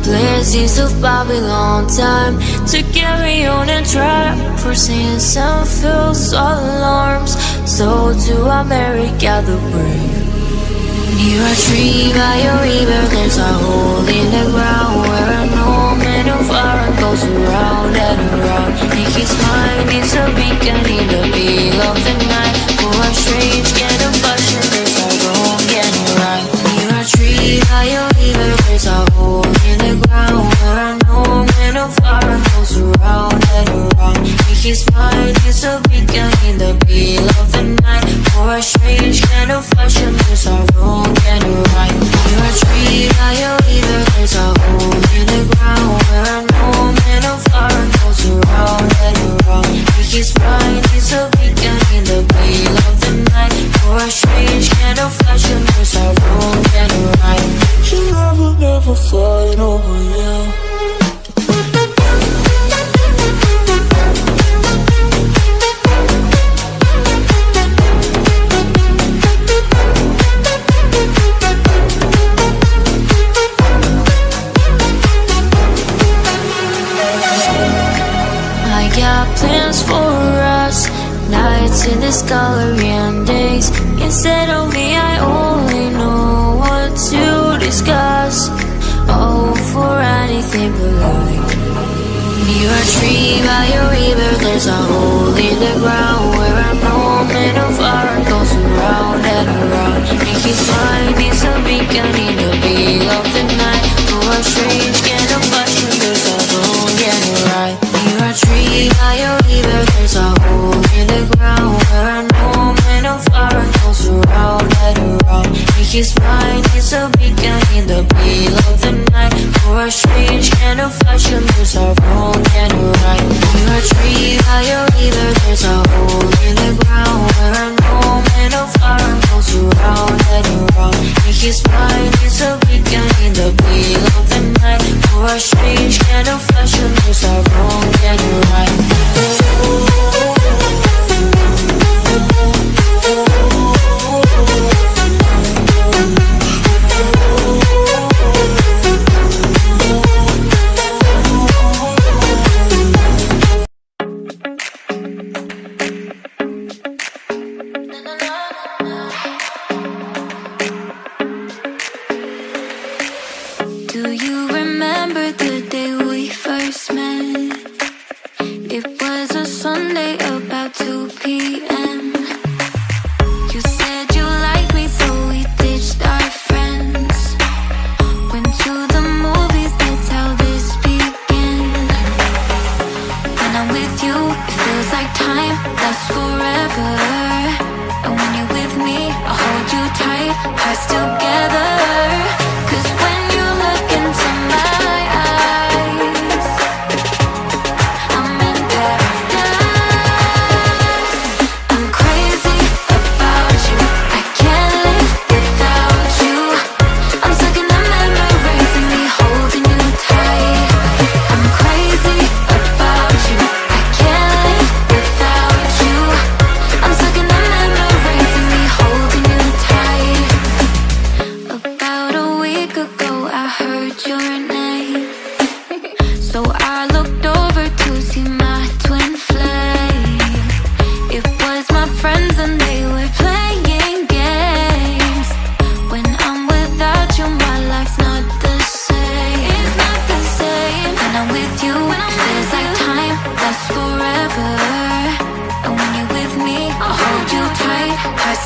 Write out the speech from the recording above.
Blessings of Babylon, time to carry on and try. For sins and false alarms, so to America the brave. Near a tree by a river, there's a hole in the ground where an old man of iron goes around and around. In his mind is a beacon in the middle of the night. For a strange kind of fashion, there's a wrong and a right. Near a tree by a river, there's a hole in the ground where an old man of iron goes around and around. In his mind is a beacon in the middle of the night. For a strange kind of fashion, there's a wrong and a right. Near a tree by a river, there's a hole in the ground where an old man of iron goes around and around. In his mind is a beacon in the middle of the night. For a strange kind of fashion, there's a wrong and a right. You never fight over you. got plans for us, nights in this gallery and days. Instead of me, I only know what to discuss. Oh, for anything but life. Near a tree by a river, there's a hole in the ground where a moment of fire goes around and around. And his mind is a beacon in the pale of the night. For a strange kind of passion, there's a wrong and a right. Near a tree by a river, there's a hole in the ground where a moment of fire goes around and around. And his mind is a beacon in the pale of the night. For a strange kind of fashion, there's a wrong and a right. Near a tree by a river, there's a hole in the ground where a moment of fire goes around and around. And his mind is a beacon in the pale of the night. For a strange kind of fashion, there's a wrong and a right. Do you remember the day we first met? It was a Sunday about 2 p.m. You said you liked me, so we ditched our friends. Went to the movies, that's how this began. When I'm with you, it feels like time lasts forever. And when you're with me, I hold you tight, hearts together. 'Cause when you look into my eyes, I'm in paradise. I'm crazy about you, I can't live without you. I'm stuck in the memories of me holding you tight. I'm crazy about you, I can't live without you. I'm stuck in the memories of me holding you tight. About a week ago I heard your name, so I looked over to see my twin flame. It was my friends and they were playing games. When I'm without you, my life's not the same. It's not the same. When I'm with you, it feels like time lasts forever. And when you're with me, I hold you tight, hearts